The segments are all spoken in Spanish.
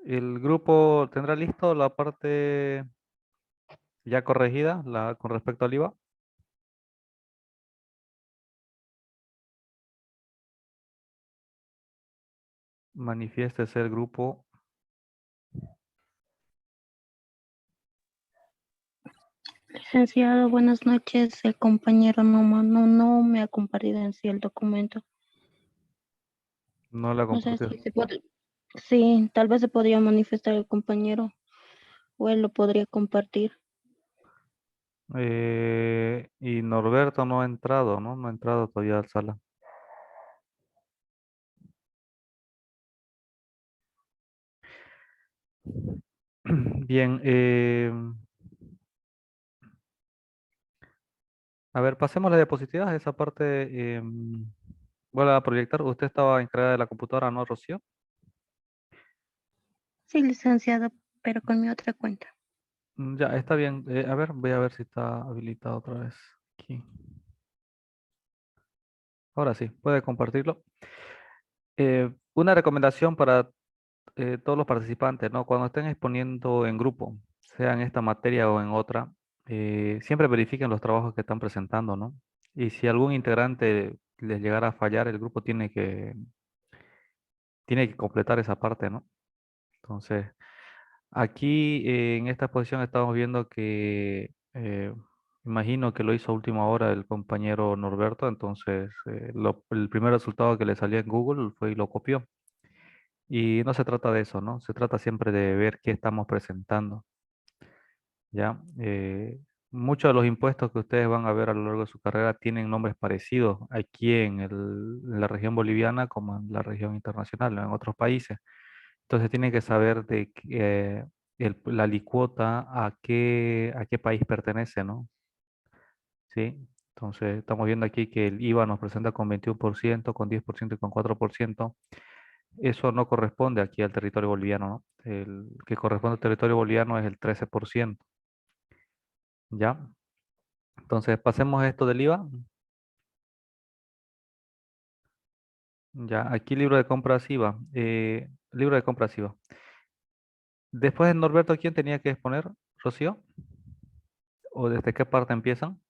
¿El grupo tendrá listo la parte ya corregida con respecto al IVA? Manifiéstese el grupo. Licenciado, buenas noches. El compañero no me ha compartido en sí el documento. No la No sé compartió. si se puede. Sí, tal vez se podría manifestar el compañero o él lo podría compartir. Y Norberto no ha entrado, ¿no? No ha entrado todavía a la sala. Bien, a ver, pasemos las diapositivas. Esa parte, voy a proyectar. Usted estaba encargada de la computadora, ¿no, Rocío? Sí, licenciado, pero con mi otra cuenta. Ya, está bien. A ver, voy a ver si está habilitado otra vez. Aquí. Ahora sí, puede compartirlo. Una recomendación para todos los participantes, ¿no? Cuando estén exponiendo en grupo, sea en esta materia o en otra, siempre verifiquen los trabajos que están presentando, ¿no? Y si algún integrante les llegara a fallar, el grupo tiene que completar esa parte, ¿no? Entonces, aquí en esta posición estamos viendo que imagino que lo hizo a última hora el compañero Norberto, entonces el primer resultado que le salió en Google fue y lo copió. Y no se trata de eso, ¿no? Se trata siempre de ver qué estamos presentando, ¿ya? Muchos de los impuestos que ustedes van a ver a lo largo de su carrera tienen nombres parecidos aquí en la región boliviana como en la región internacional, ¿no? En otros países. Entonces tienen que saber la alicuota a qué país pertenece, ¿no? ¿Sí? Entonces estamos viendo aquí que el IVA nos presenta con 21%, con 10% y con 4%. Eso no corresponde aquí al territorio boliviano, ¿no? El que corresponde al territorio boliviano es el 13%, ¿ya? Entonces, pasemos a esto del IVA. Ya, aquí libro de compras IVA. Libro de compras IVA. Después de Norberto, ¿quién tenía que exponer? ¿Rocío? ¿O desde qué parte empiezan?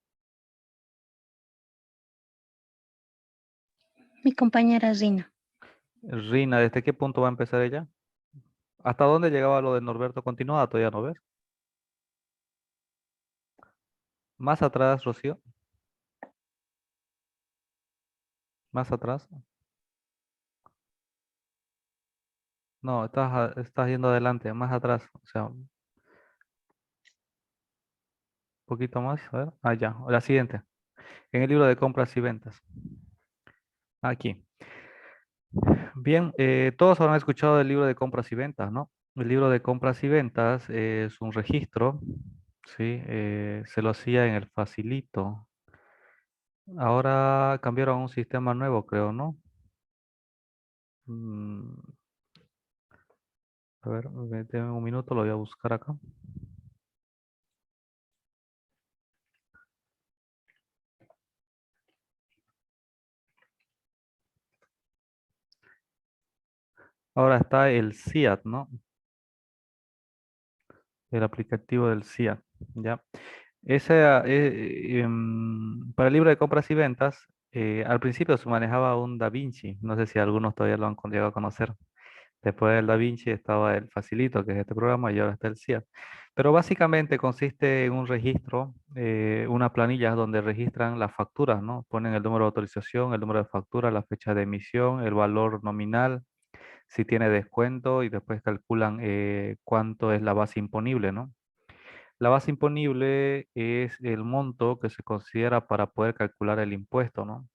Mi compañera Rina. Rina, ¿desde qué punto va a empezar ella? ¿Hasta dónde llegaba lo de Norberto? ¿Continuada todavía no ves? Más atrás, Rocío. Más atrás. No, estás yendo adelante, más atrás. O sea, un poquito más. A ver. Ah, ya. La siguiente. En el libro de compras y ventas. Aquí. Bien, todos habrán escuchado del libro de compras y ventas, ¿no? El libro de compras y ventas es un registro, ¿sí? Se lo hacía en el Facilito. Ahora cambiaron a un sistema nuevo, creo, ¿no? Mm, a ver, denme un minuto, lo voy a buscar acá. Ahora está el CIAT, ¿no? El aplicativo del CIAT, ¿ya? Para el libro de compras y ventas, al principio se manejaba un DaVinci. No sé si algunos todavía lo han llegado a conocer. Después del DaVinci estaba el Facilito, que es este programa, y ahora está el CIAT. Pero básicamente consiste en un registro, una planilla donde registran las facturas, ¿no? Ponen el número de autorización, el número de factura, la fecha de emisión, el valor nominal, si tiene descuento, y después calculan cuánto es la base imponible, ¿no? La base imponible es el monto que se considera para poder calcular el impuesto, ¿no?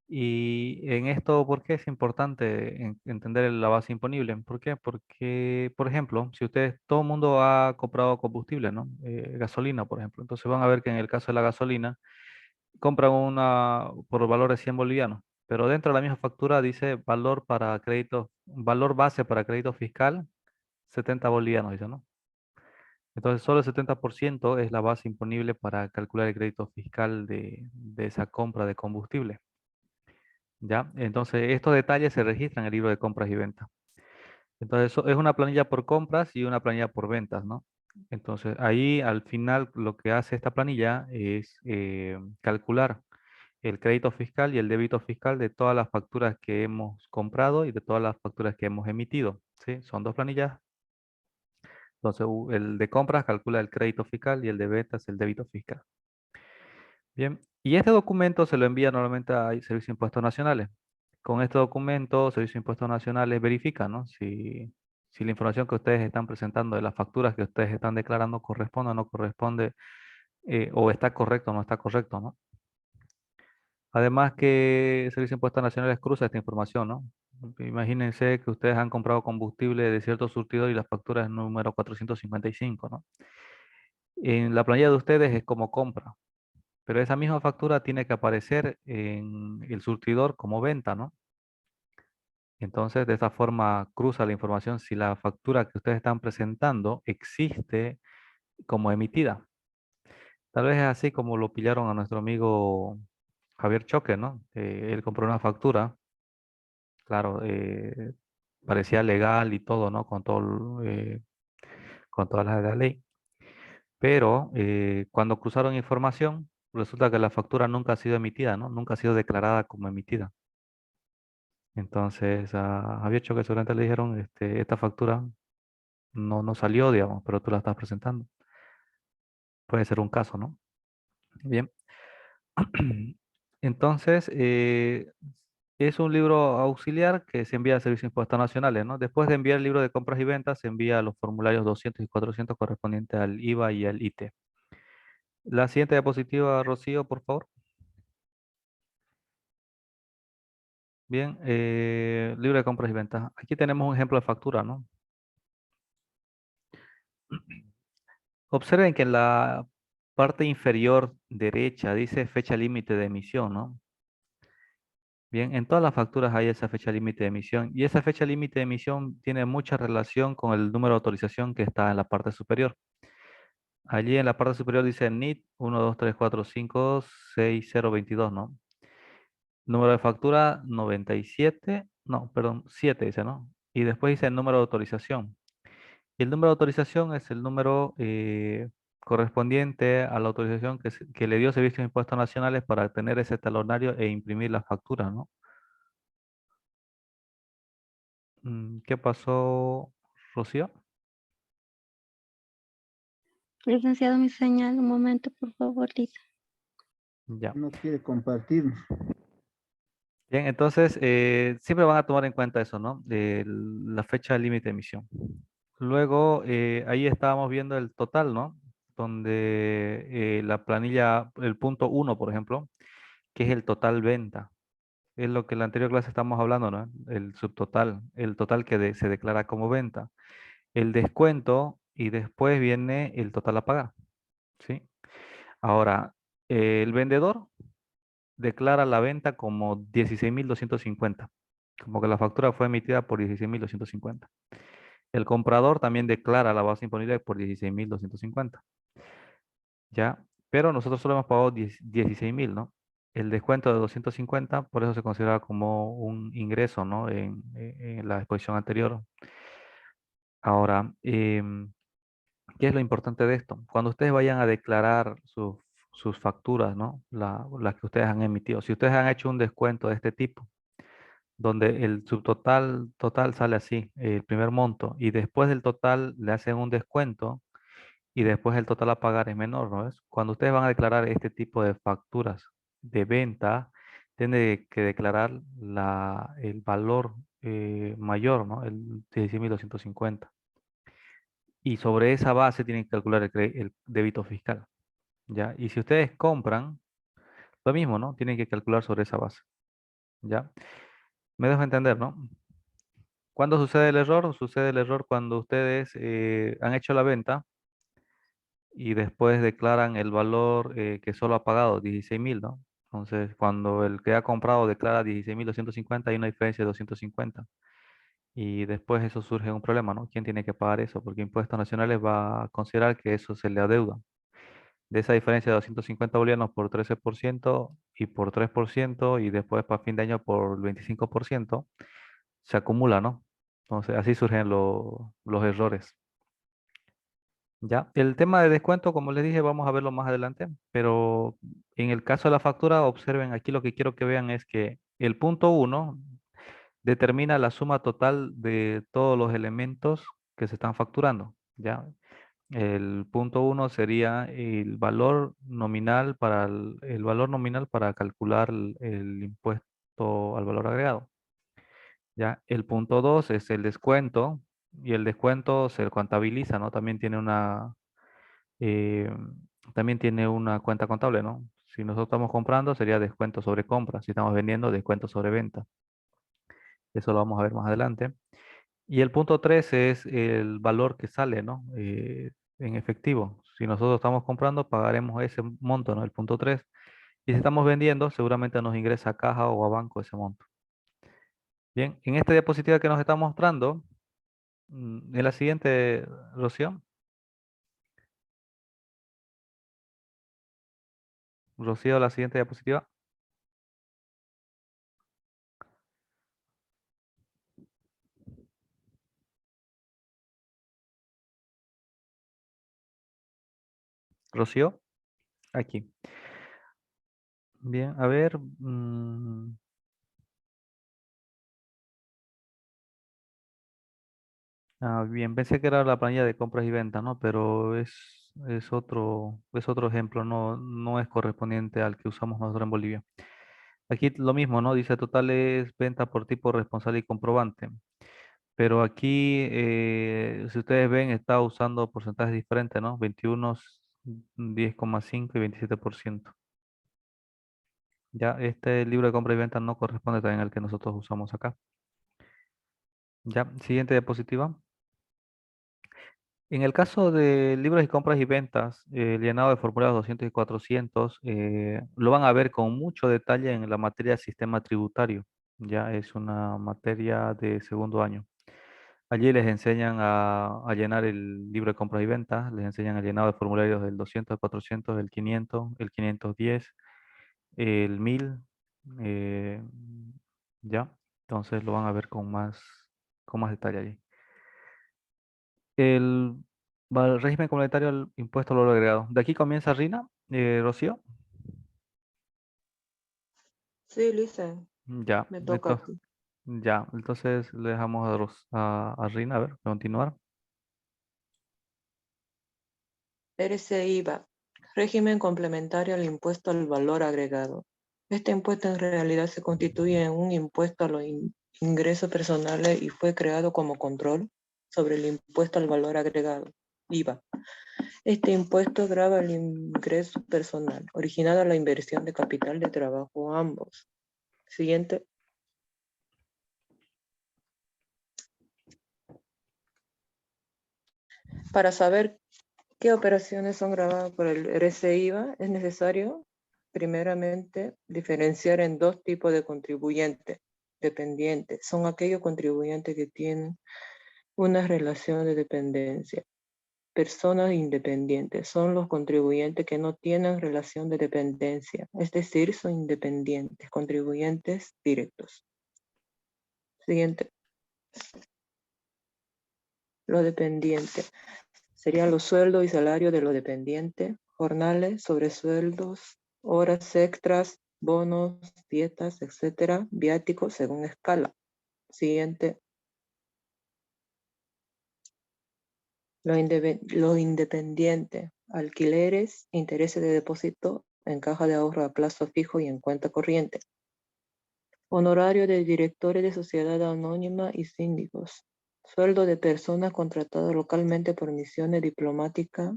Y en esto, ¿por qué es importante entender la base imponible? ¿Por qué? Porque, por ejemplo, si ustedes, todo el mundo ha comprado combustible, ¿no? Gasolina, por ejemplo. Entonces van a ver que en el caso de la gasolina, compran una por valor de 100 bolivianos, pero dentro de la misma factura dice valor para crédito, valor base para crédito fiscal, 70 bolivianos, dice, ¿no? Entonces, solo el 70% es la base imponible para calcular el crédito fiscal de esa compra de combustible. ¿Ya? Entonces, estos detalles se registran en el libro de compras y ventas. Entonces, eso es una planilla por compras y una planilla por ventas, ¿no? Entonces, ahí al final lo que hace esta planilla es calcular el crédito fiscal y el débito fiscal de todas las facturas que hemos comprado y de todas las facturas que hemos emitido, ¿sí? Son dos planillas. Entonces, el de compras calcula el crédito fiscal y el de ventas el débito fiscal. Bien, y este documento se lo envía normalmente a Servicio de Impuestos Nacionales. Con este documento, Servicio de Impuestos Nacionales verifica, ¿no? Si la información que ustedes están presentando de las facturas que ustedes están declarando corresponde o no corresponde, o está correcto o no está correcto, ¿no? Además que Servicio de Impuestos Nacionales cruza esta información, ¿no? Imagínense que ustedes han comprado combustible de cierto surtidor y la factura es número 455, ¿no? En la planilla de ustedes es como compra, pero esa misma factura tiene que aparecer en el surtidor como venta, ¿no? Entonces, de esa forma cruza la información si la factura que ustedes están presentando existe como emitida. Tal vez es así como lo pillaron a nuestro amigo Javier Choque, ¿no? Él compró una factura, claro, parecía legal y todo, ¿no? Con todas las de la ley. Pero cuando cruzaron información, resulta que la factura nunca ha sido emitida, ¿no? Nunca ha sido declarada como emitida. Entonces, había hecho que seguramente le dijeron, esta factura no salió, digamos, pero tú la estás presentando. Puede ser un caso, ¿no? Bien. Entonces, es un libro auxiliar que se envía a Servicios de Impuestos Nacionales, ¿no? Después de enviar el libro de compras y ventas, se envía los formularios 200 y 400 correspondientes al IVA y al IT. La siguiente diapositiva, Rocío, por favor. Bien, libro de compras y ventas. Aquí tenemos un ejemplo de factura, ¿no? Observen que en la parte inferior derecha dice fecha límite de emisión, ¿no? Bien, en todas las facturas hay esa fecha límite de emisión y esa fecha límite de emisión tiene mucha relación con el número de autorización que está en la parte superior. Allí en la parte superior dice NIT 123456022, ¿no? Número de factura 97, no, perdón, 7 dice, ¿no? Y después dice el número de autorización. Y el número de autorización es el número correspondiente a la autorización que le dio Servicios de Impuestos Nacionales para tener ese talonario e imprimir las facturas, ¿no? ¿Qué pasó, Rocío? Licenciado, mi señal, un momento, por favor, Lisa. Ya. No quiere compartir. Bien, entonces siempre van a tomar en cuenta eso, ¿no? La fecha límite de emisión. Luego, ahí estábamos viendo el total, ¿no? Donde la planilla, el punto 1, por ejemplo, que es el total venta. Es lo que en la anterior clase estamos hablando, ¿no? El subtotal, el total que se declara como venta. El descuento y después viene el total a pagar, ¿sí? Ahora, el vendedor declara la venta como 16.250, como que la factura fue emitida por 16.250. El comprador también declara la base imponible por 16.250, ¿ya? Pero nosotros solo hemos pagado 16.000, ¿no? El descuento de 250, por eso se considera como un ingreso, ¿no? En la exposición anterior. Ahora, ¿qué es lo importante de esto? Cuando ustedes vayan a declarar sus facturas, ¿no? Las que ustedes han emitido. Si ustedes han hecho un descuento de este tipo, donde el subtotal total sale así, el primer monto, y después del total le hacen un descuento, y después el total a pagar es menor, ¿no es? Cuando ustedes van a declarar este tipo de facturas de venta, tienen que declarar el valor mayor, ¿no? El 16.250. Y sobre esa base tienen que calcular el débito fiscal, ¿ya? Y si ustedes compran, lo mismo, ¿no? Tienen que calcular sobre esa base, ¿ya? Me dejo entender, ¿no? ¿Cuándo sucede el error? Sucede el error cuando ustedes han hecho la venta y después declaran el valor que solo ha pagado, 16.000, ¿no? Entonces, cuando el que ha comprado declara 16.250, hay una diferencia de 250. Y después eso surge un problema, ¿no? ¿Quién tiene que pagar eso? Porque Impuestos Nacionales va a considerar que eso se le adeuda. De esa diferencia de 250 bolivianos por 13% y por 3% y después para fin de año por 25%, se acumula, ¿no? Entonces, así surgen los errores. Ya, el tema de descuento, como les dije, vamos a verlo más adelante, pero en el caso de la factura, observen aquí lo que quiero que vean es que el punto uno determina la suma total de todos los elementos que se están facturando. Ya, el punto uno sería el valor nominal para el valor nominal para calcular el impuesto al valor agregado. Ya, el punto 2 es el descuento y el descuento se contabiliza, ¿no? Eh, también tiene una cuenta contable, ¿no? Si nosotros estamos comprando sería descuento sobre compra, si estamos vendiendo descuento sobre venta. Eso lo vamos a ver más adelante. Y el punto 3 es el valor que sale, ¿no? En efectivo. Si nosotros estamos comprando, pagaremos ese monto, ¿no? El punto 3. Y si estamos vendiendo, seguramente nos ingresa a caja o a banco ese monto. Bien, en esta diapositiva que nos está mostrando, en la siguiente, Rocío. Rocío, la siguiente diapositiva. Rocío, aquí. Bien, a ver. Bien, pensé que era la planilla de compras y ventas, ¿no? Pero es otro ejemplo, no es correspondiente al que usamos nosotros en Bolivia. Aquí lo mismo, ¿no? Dice totales venta por tipo responsable y comprobante. Pero aquí, si ustedes ven, está usando porcentajes diferentes, ¿no? 21, 10,5 y 27%. Ya, este libro de compra y venta no corresponde también al que nosotros usamos acá. Ya, siguiente diapositiva. En el caso de libros y compras y ventas, el llenado de formularios 200 y 400 lo van a ver con mucho detalle en la materia de sistema tributario. Ya es una materia de segundo año. Allí les enseñan a llenar el libro de compras y ventas, les enseñan el llenado de formularios del 200, 400, el 500, el 510, el 1000. eh, ya, entonces lo van a ver con más detalle allí. El régimen comunitario al impuesto al valor agregado. De aquí comienza Rina, Rocío. Sí, Lisa, Ya, me toca entonces, aquí. ya, entonces le dejamos a Rina, a ver, continuar. RCIVA, régimen complementario al impuesto al valor agregado. Este impuesto en realidad se constituye en un impuesto a los ingresos personales y fue creado como control sobre el impuesto al valor agregado, IVA. Este impuesto grava el ingreso personal, originado a la inversión de capital de trabajo ambos. Siguiente. Para saber qué operaciones son grabadas por el RCIVA, es necesario, primeramente, diferenciar en dos tipos de contribuyentes dependientes. Son aquellos contribuyentes que tienen una relación de dependencia. Personas independientes son los contribuyentes que no tienen relación de dependencia, es decir, son independientes, contribuyentes directos. Siguiente. Los dependientes. Serían los sueldos y salarios de los dependientes, jornales, sobresueldos, horas extras, bonos, dietas, etcétera, viáticos según escala. Siguiente. Los independientes, alquileres, intereses de depósito en caja de ahorro a plazo fijo y en cuenta corriente. Honorario de directores de sociedad anónima y síndicos. Sueldo de personas contratadas localmente por misiones diplomáticas,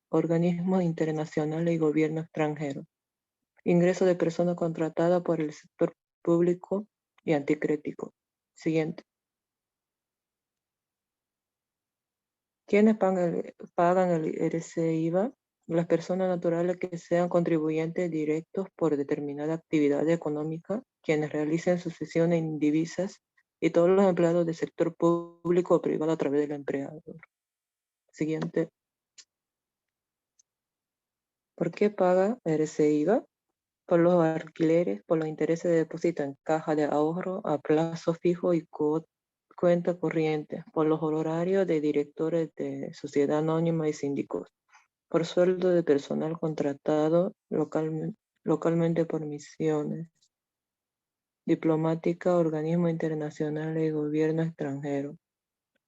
organismos internacionales y gobierno extranjero. Ingreso de personas contratadas por el sector público y anticrético. Siguiente. ¿Quiénes pagan el RCIVA? Las personas naturales que sean contribuyentes directos por determinada actividad económica, quienes realicen sucesiones en divisas y todos los empleados del sector público o privado a través del empleador. Siguiente. ¿Por qué paga RCIVA? Por los alquileres, por los intereses de depósito en caja de ahorro a plazo fijo y cuenta corriente, por los honorarios de directores de sociedad anónima y síndicos, por sueldo de personal contratado localmente por misiones diplomáticas, organismos internacionales y gobierno extranjero,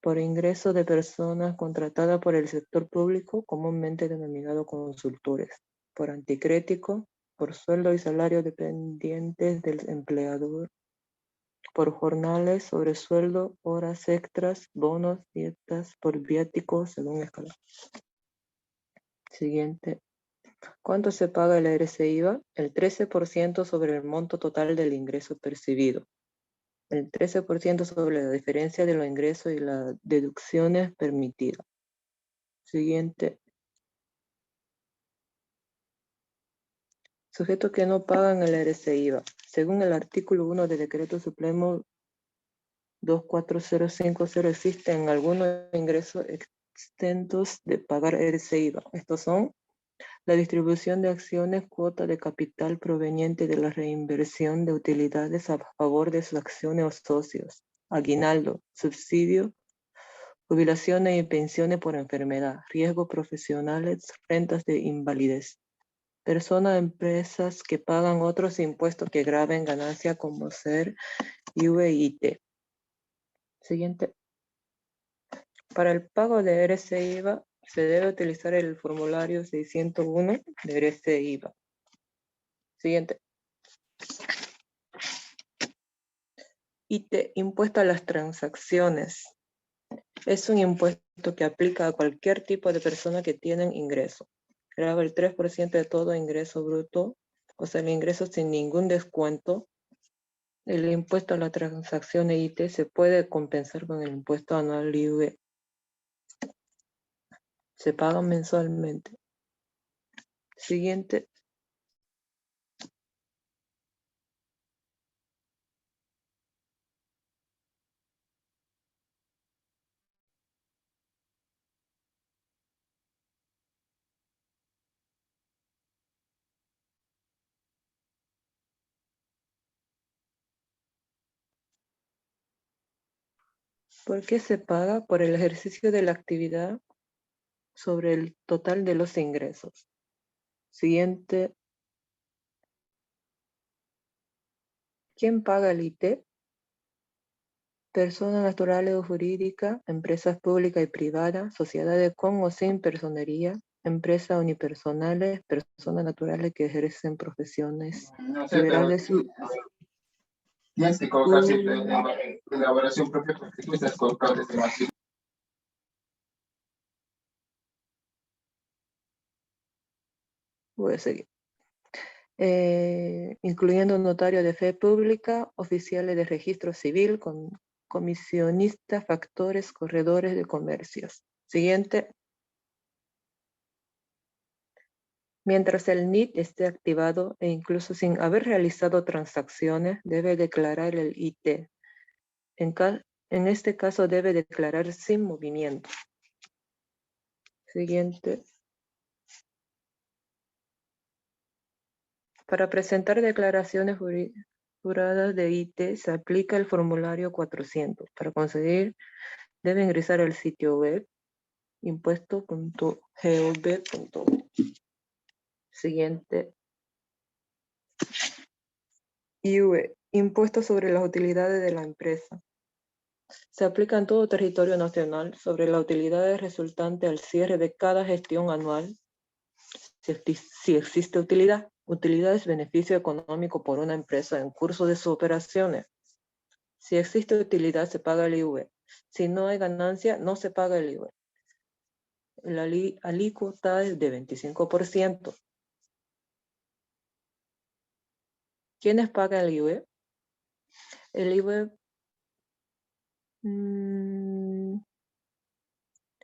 por ingreso de personas contratadas por el sector público, comúnmente denominado consultores, por anticrético, por sueldo y salario dependientes del empleador, por jornales, sobresueldo, horas extras, bonos, dietas, por viáticos, según escala. Siguiente. ¿Cuánto se paga el IRS-IVA? El 13% sobre el monto total del ingreso percibido. El 13% sobre la diferencia de los ingresos y las deducciones permitidas. Siguiente. Sujetos que no pagan el IRS-IVA. Según el artículo 1 del Decreto Supremo 24050, existen algunos ingresos exentos de pagar IRS-IVA. Estos son la distribución de acciones, cuota de capital proveniente de la reinversión de utilidades a favor de sus acciones o socios, aguinaldo, subsidio, jubilaciones y pensiones por enfermedad, riesgos profesionales, rentas de invalidez. Personas, empresas que pagan otros impuestos que graven ganancia como ser IVA y IT. Siguiente. Para el pago de IRS-IVA se debe utilizar el formulario 601 de IRS-IVA. Siguiente. IT, impuesto a las transacciones. Es un impuesto que aplica a cualquier tipo de persona que tienen ingreso. Grava el 3% de todo ingreso bruto, o sea, el ingreso sin ningún descuento. El impuesto a las transacciones IT se puede compensar con el impuesto anual IVA. Se paga mensualmente. Siguiente. ¿Por qué se paga? Por el ejercicio de la actividad sobre el total de los ingresos. Siguiente. ¿Quién paga el IT? Personas naturales o jurídicas, empresas públicas y privadas, sociedades con o sin personería, empresas unipersonales, personas naturales que ejercen profesiones liberales. Tienes que colocar siempre elaboración propia porque tú estás colocando este máximo. Voy a seguir. Incluyendo notario de fe pública, oficiales de registro civil, comisionistas, factores, corredores de comercios. Siguiente. Mientras el NIT esté activado e incluso sin haber realizado transacciones, debe declarar el IT. En este caso debe declarar sin movimiento. Siguiente. Para presentar declaraciones juradas de IT se aplica el formulario 400. Para conseguir, debe ingresar al sitio web impuesto.gov.bo. Siguiente. IUE, impuesto sobre las utilidades de la empresa. Se aplica en todo territorio nacional sobre las utilidades resultantes al cierre de cada gestión anual. Si existe utilidad. Utilidad es beneficio económico por una empresa en curso de sus operaciones. Si existe utilidad, se paga el IVA. Si no hay ganancia, no se paga el IVA. La alícuota es de 25%. ¿Quiénes pagan el IVA? El IVA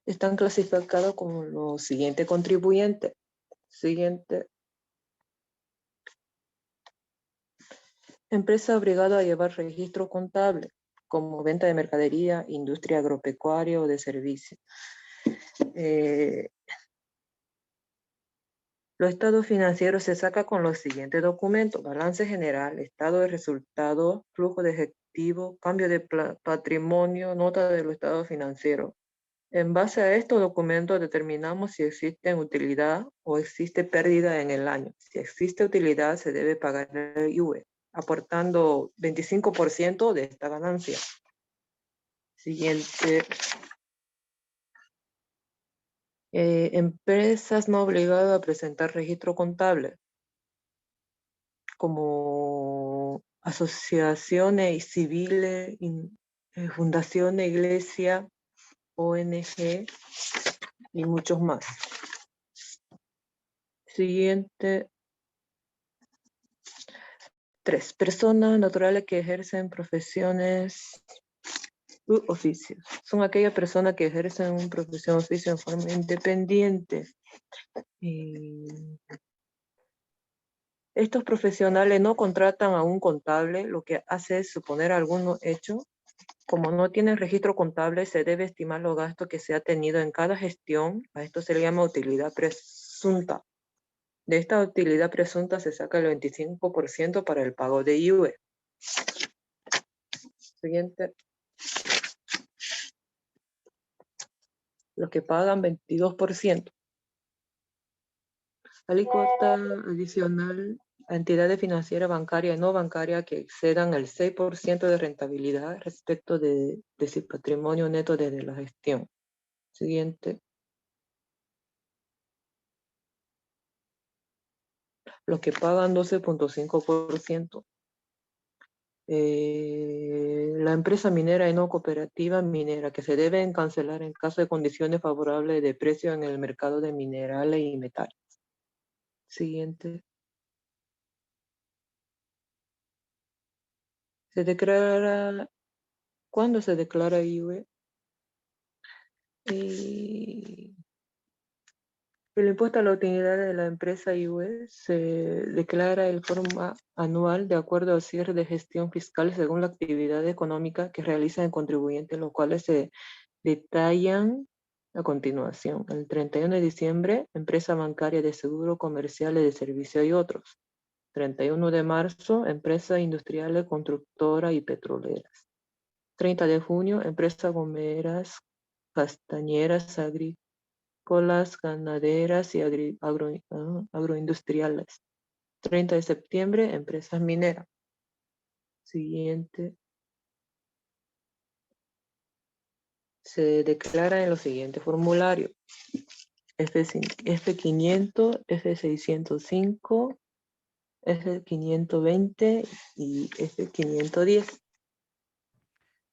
están clasificados como los siguientes contribuyentes. Siguiente. Empresa obligada a llevar registro contable, como venta de mercadería, industria agropecuaria o de servicios. Los estados financieros se saca con los siguientes documentos: balance general, estado de resultados, flujo de contributivo, cambio de patrimonio, nota de los estados financieros. En base a estos documentos determinamos si existe utilidad o existe pérdida en el año. Si existe utilidad, se debe pagar el IVA, aportando 25% de esta ganancia. Siguiente. Empresas no obligadas a presentar registro contable, como asociaciones civiles, fundaciones, iglesia, ONG y muchos más. Siguiente. 3. Personas naturales que ejercen profesiones u oficios. Son aquellas personas que ejercen una profesión o oficio en forma independiente. Estos profesionales no contratan a un contable, lo que hace es suponer algún hecho. Como no tienen registro contable, se debe estimar los gastos que se ha tenido en cada gestión. A esto se le llama utilidad presunta. De esta utilidad presunta se saca el 25% para el pago de IVA. Siguiente. Los que pagan 22%. Alícuota adicional a entidades financieras, bancarias y no bancarias que excedan el 6% de rentabilidad respecto de su patrimonio neto desde la gestión. Siguiente. Los que pagan 12.5%. La empresa minera y no cooperativa minera que se deben cancelar en caso de condiciones favorables de precio en el mercado de minerales y metales. Siguiente. Se declara, ¿cuándo se declara IVA? El impuesto a la utilidad de la empresa IVA se declara en forma anual de acuerdo al cierre de gestión fiscal según la actividad económica que realiza el contribuyente, los cuales se detallan a continuación. El 31 de diciembre, empresa bancaria de seguro, comerciales de servicio y otros. 31 de marzo, empresas industriales, constructoras y petroleras. 30 de junio, empresas gomeras, castañeras, agrícolas, ganaderas y agroindustriales. 30 de septiembre, empresas mineras. Siguiente. Se declara en los siguientes formularios. F500, F605, F520 y F510.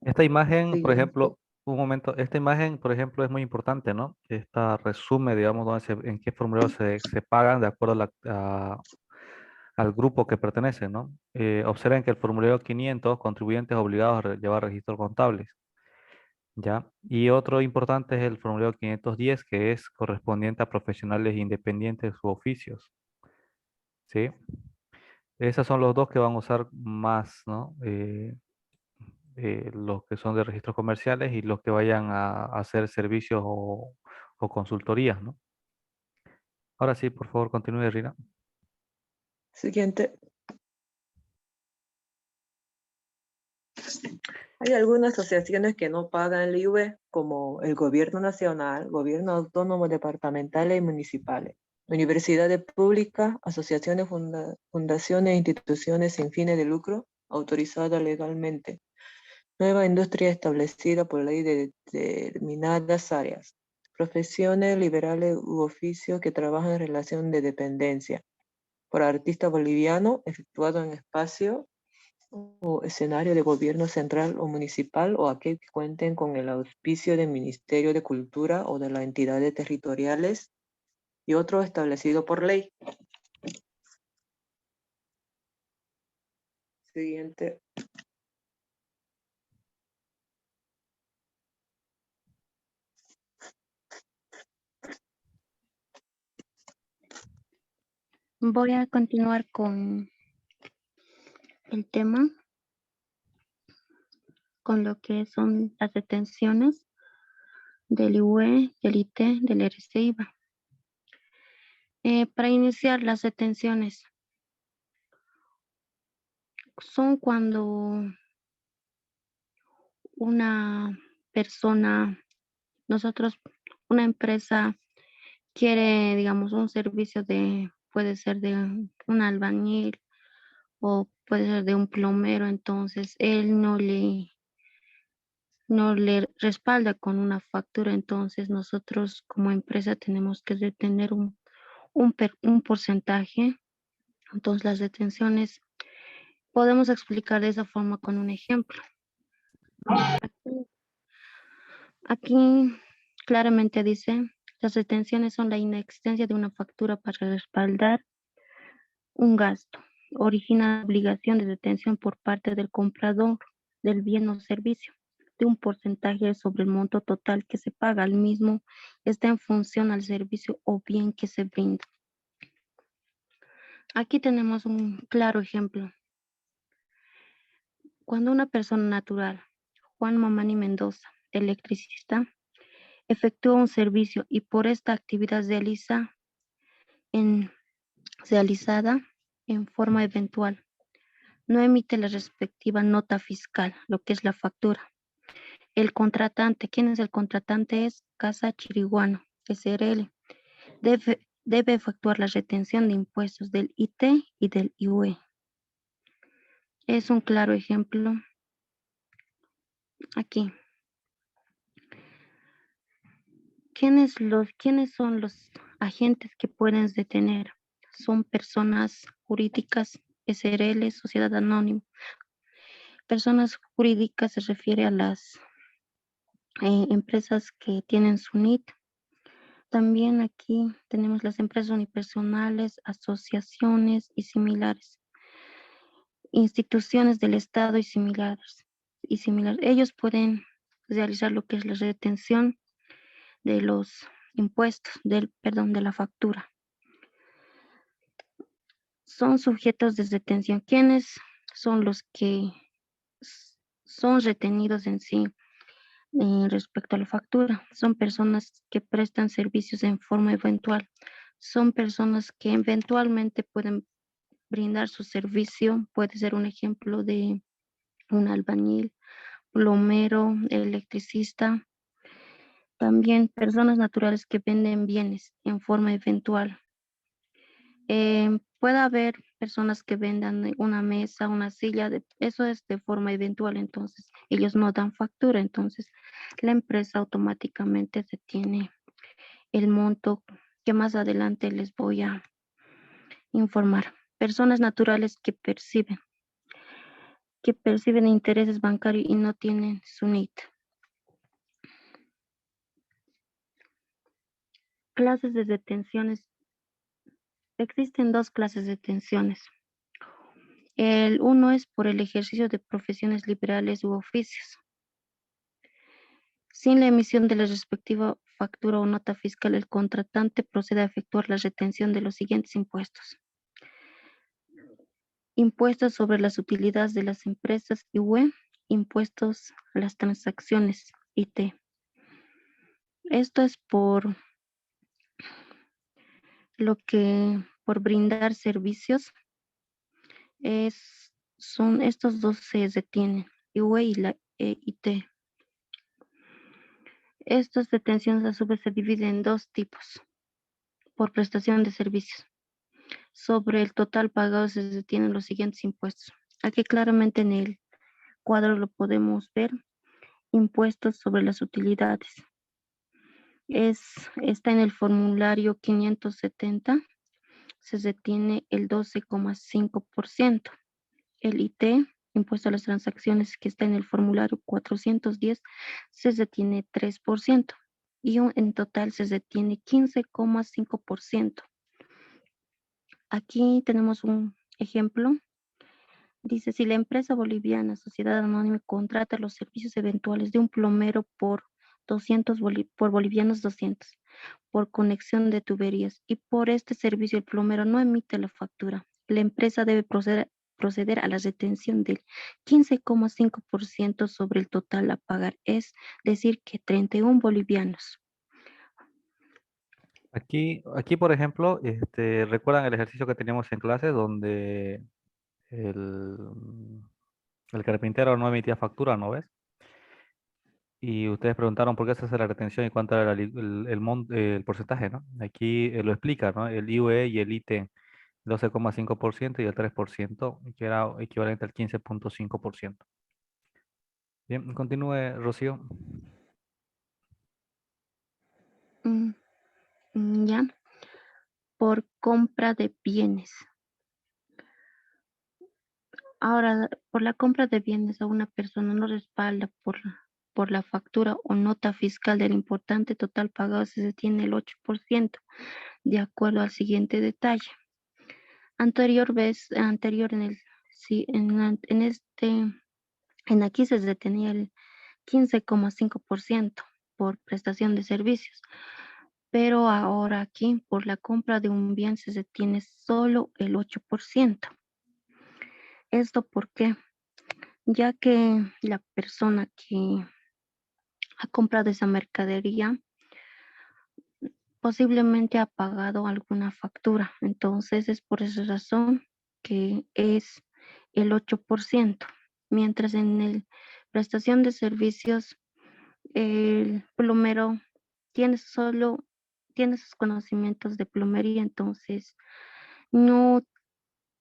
Esta imagen, por Siguiente. ejemplo, un momento, esta imagen, por ejemplo, es muy importante, ¿no? Esta resume, digamos, en qué formulario se pagan de acuerdo al grupo que pertenece, ¿no? Observen que el formulario 500, contribuyentes obligados a llevar registros contables, ¿ya? Y otro importante es el formulario 510, que es correspondiente a profesionales independientes u oficios, ¿sí? Esos son los dos que van a usar más, ¿no? Los que son de registros comerciales y los que vayan a hacer servicios o consultorías, ¿no? Ahora sí, por favor, continúe, Rina. Siguiente. Hay algunas asociaciones que no pagan el IVA, como el Gobierno Nacional, Gobierno Autónomo Departamentales y Municipales, universidades públicas, asociaciones, fundaciones e instituciones sin fines de lucro autorizadas legalmente. Nueva industria establecida por ley de determinadas áreas. Profesiones liberales u oficios que trabajan en relación de dependencia. Por artista boliviano, efectuado en espacio o escenario de gobierno central o municipal o aquel que cuenten con el auspicio del Ministerio de Cultura o de las entidades territoriales y otro establecido por ley. Siguiente. Voy a continuar con el tema, con lo que son las detenciones del IUE, del IT, del RCIVA. Para iniciar las detenciones, son cuando una persona, nosotros, una empresa quiere, digamos, un servicio puede ser de un albañil o puede ser de un plomero, entonces él no le respalda con una factura, entonces nosotros como empresa tenemos que retener un porcentaje. Entonces las retenciones podemos explicar de esa forma con un ejemplo. Aquí claramente dice, las retenciones son la inexistencia de una factura para respaldar un gasto. Origina obligación de retención por parte del comprador del bien o servicio de un porcentaje sobre el monto total que se paga al mismo, está en función al servicio o bien que se brinda. Aquí tenemos un claro ejemplo. Cuando una persona natural, Juan Mamani Mendoza, electricista, efectúa un servicio y por esta actividad realizada en forma eventual, no emite la respectiva nota fiscal, lo que es la factura. El contratante, ¿quién es el contratante? Es Casa Chiriguano, SRL. Debe efectuar la retención de impuestos del IT y del IUE. Es un claro ejemplo aquí. ¿Quiénes son los agentes que pueden detener? Son personas jurídicas, SRL, sociedad anónima. Personas jurídicas se refiere a las empresas que tienen su NIT. También aquí tenemos las empresas unipersonales, asociaciones y similares. Instituciones del Estado y similares. Ellos pueden realizar lo que es la retención de los impuestos, de la factura. Son sujetos de retención. ¿Quiénes son los que son retenidos en sí respecto a la factura? Son personas que prestan servicios en forma eventual. Son personas que eventualmente pueden brindar su servicio. Puede ser un ejemplo de un albañil, plomero, electricista. También personas naturales que venden bienes en forma eventual. Puede haber personas que vendan una mesa, una silla, eso es de forma eventual, entonces ellos no dan factura, entonces la empresa automáticamente detiene el monto que más adelante les voy a informar. Personas naturales que perciben intereses bancarios y no tienen su NIT. Clases de detenciones. Existen dos clases de detenciones. El uno es por el ejercicio de profesiones liberales u oficios. Sin la emisión de la respectiva factura o nota fiscal, el contratante procede a efectuar la retención de los siguientes impuestos. Impuestos sobre las utilidades de las empresas IUE, impuestos a las transacciones IT. Esto es por brindar servicios. Estos dos se detienen, IUE y la IT. Estas detenciones a su vez se dividen en dos tipos por prestación de servicios. Sobre el total pagado se detienen los siguientes impuestos. Aquí claramente en el cuadro lo podemos ver. Impuestos sobre las utilidades. Está en el formulario 570. Se detiene el 12,5%. El IT, impuesto a las transacciones, que está en el formulario 410, se detiene 3%. Y en total se detiene 15,5%. Aquí tenemos un ejemplo. Dice, si la empresa boliviana, Sociedad Anónima, contrata los servicios eventuales de un plomero por bolivianos 200, por conexión de tuberías, y por este servicio el plomero no emite la factura, la empresa debe proceder a la retención del 15,5% sobre el total a pagar, es decir, que 31 bolivianos. Aquí, por ejemplo, ¿recuerdan el ejercicio que teníamos en clase donde el carpintero no emitía factura, ¿no ves? Y ustedes preguntaron por qué se hace la retención y cuánto era el porcentaje, ¿no? Aquí lo explica, ¿no? El IUE y el IT, 12,5% y el 3%, que era equivalente al 15,5%. Bien, continúe, Rocío. Mm, Ya, por compra de bienes. Ahora, por la compra de bienes a una persona no respalda por la factura o nota fiscal del importante total pagado se tiene el 8%, de acuerdo al siguiente detalle. Anterior en el, sí, en en aquí se detenía el 15,5% por prestación de servicios, pero ahora aquí por la compra de un bien se detiene solo el 8%. ¿Esto por qué? Ya que la persona que ha comprado esa mercadería posiblemente ha pagado alguna factura. Entonces es por esa razón que es el 8%, mientras en el prestación de servicios el plomero tiene sus conocimientos de plomería, entonces no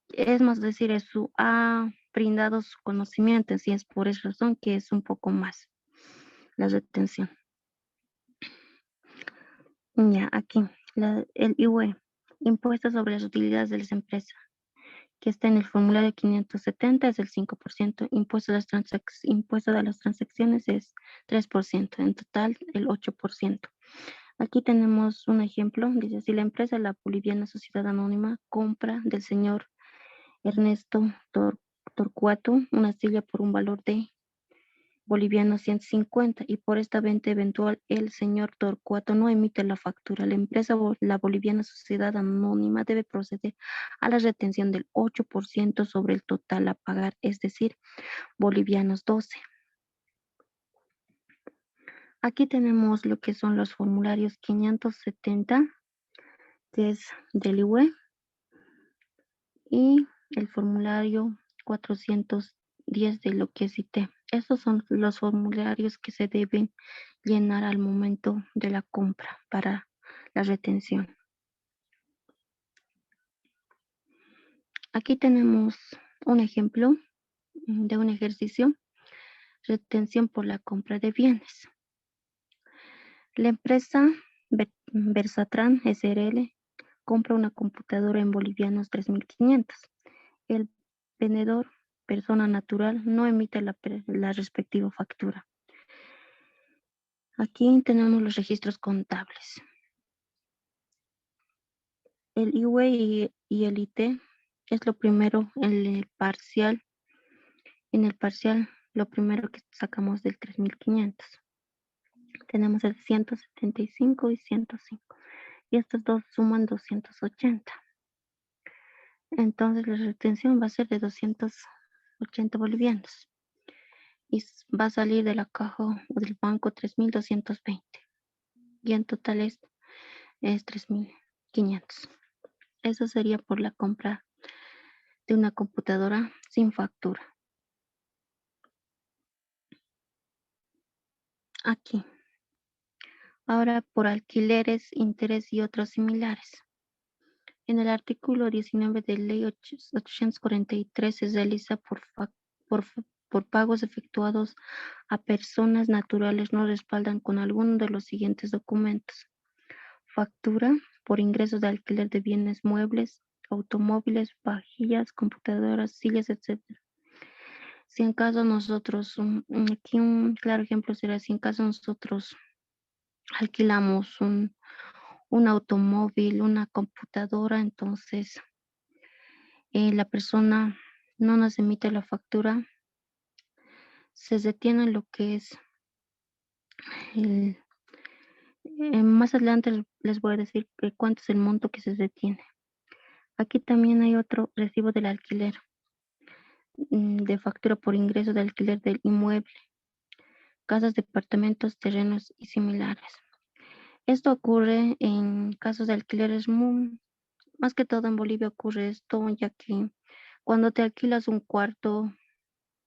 es más decir, eso ha brindado su conocimiento, así es por esa razón que es un poco más la retención. Ya, aquí, el IUE, impuesto sobre las utilidades de las empresas, que está en el formulario 570 es el 5%, impuesto de las transacciones es 3%, en total el 8%. Aquí tenemos un ejemplo, dice, si la empresa La Boliviana Sociedad Anónima compra del señor Ernesto Torcuato una silla por un valor de bolivianos 150 y por esta venta eventual el señor Torcuato no emite la factura. La empresa La Boliviana Sociedad Anónima debe proceder a la retención del 8% sobre el total a pagar, es decir, bolivianos 12. Aquí tenemos lo que son los formularios 570, que es del IUE, y el formulario 410 de lo que cité. Estos son los formularios que se deben llenar al momento de la compra para la retención. Aquí tenemos un ejemplo de un ejercicio, retención por la compra de bienes. La empresa Versatran SRL compra una computadora en bolivianos 3.500. El vendedor, persona natural, no emite la respectiva factura. Aquí tenemos los registros contables. El IUE y el IT es lo primero en el parcial. En el parcial, lo primero que sacamos del 3.500. Tenemos el 175 y 105. Y estos dos suman 280. Entonces la retención va a ser de 280 bolivianos. Y va a salir de la caja o del banco 3.220. Y en total es 3.500. Eso sería por la compra de una computadora sin factura. Aquí. Ahora por alquileres, interés y otros similares. En el artículo 19 de ley 843 se realiza por pagos efectuados a personas naturales no respaldan con alguno de los siguientes documentos. Factura por ingresos de alquiler de bienes muebles, automóviles, vajillas, computadoras, sillas, etc. Si en caso nosotros, aquí un claro ejemplo será si en caso nosotros alquilamos un automóvil, una computadora, entonces la persona no nos emite la factura, se detiene lo que es el, más adelante les voy a decir cuánto es el monto que se detiene. Aquí también hay otro recibo del alquiler, de factura por ingreso de alquiler del inmueble, casas, departamentos, terrenos y similares. Esto ocurre en casos de alquileres más que todo en Bolivia ocurre esto, ya que cuando te alquilas un cuarto,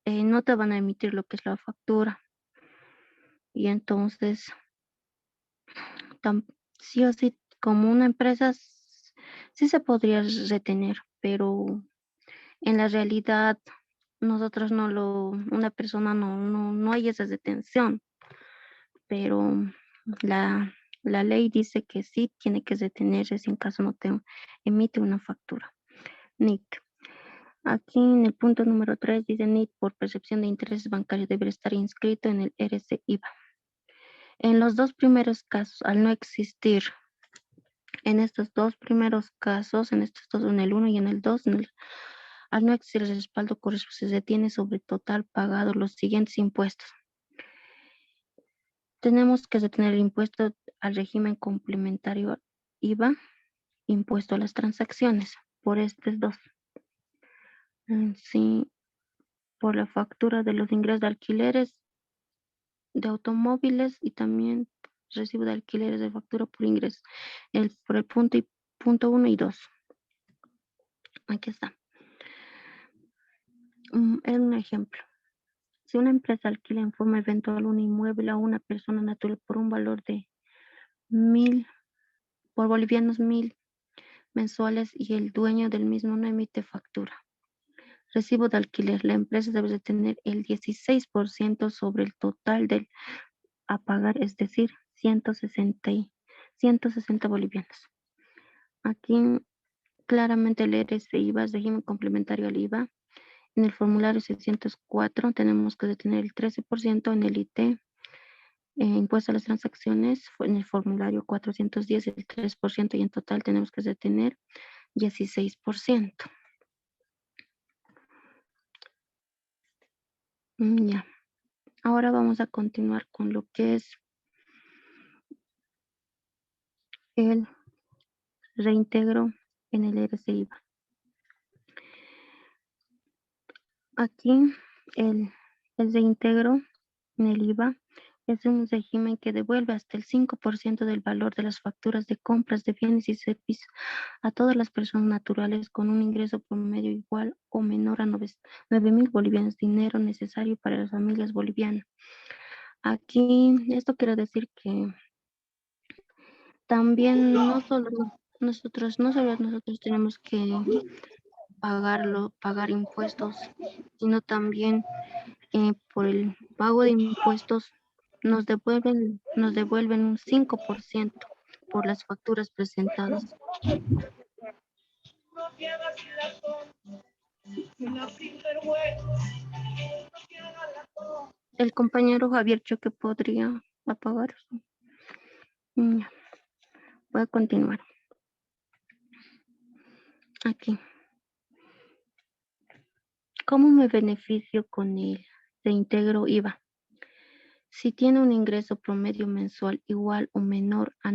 no te van a emitir lo que es la factura. Y entonces, sí o sí, como una empresa, sí se podría retener, pero en la realidad nosotros una persona no hay esa detención, pero la ley dice que sí tiene que detenerse si en caso no te emite una factura. NIC. Aquí en el punto número 3 dice NIC por percepción de intereses bancarios debe estar inscrito en el RC-IVA. En los dos primeros casos, al no existir, en estos dos primeros casos, en estos dos, en el 1 y en el 2, al no existir el respaldo correspondiente, se detiene sobre total pagado los siguientes impuestos. Tenemos que detener el impuesto al régimen complementario IVA, impuesto a las transacciones, por estos dos. Sí, por la factura de los ingresos de alquileres de automóviles y también recibo de alquileres de factura por ingresos. Por el punto 1 y 2. Aquí está. Es un ejemplo. Si una empresa alquila en forma eventual un inmueble a una persona natural por un valor de 1.000, por bolivianos 1.000 mensuales y el dueño del mismo no emite factura. Recibo de alquiler. La empresa debe de tener el 16% sobre el total a pagar, es decir, 160 bolivianos. Aquí claramente el RC-IVA es régimen complementario al IVA. En el formulario 604 tenemos que detener el 13%, en el IT, impuesto a las transacciones, en el formulario 410 el 3% y en total tenemos que detener 16%. Ya. Ahora vamos a continuar con lo que es el reintegro en el RC-IVA. Aquí el reintegro en el IVA es un régimen que devuelve hasta el 5% del valor de las facturas de compras de bienes y servicios a todas las personas naturales con un ingreso promedio igual o menor a 9.000 bolivianos, dinero necesario para las familias bolivianas. Aquí esto quiere decir que también no solo nosotros tenemos que pagar impuestos, sino también por el pago de impuestos nos devuelven un 5% por las facturas presentadas. El compañero Javier Choque podría apagar. Ya. Voy a continuar. Aquí. ¿Cómo me beneficio con el reintegro IVA? Si tiene un ingreso promedio mensual igual o menor a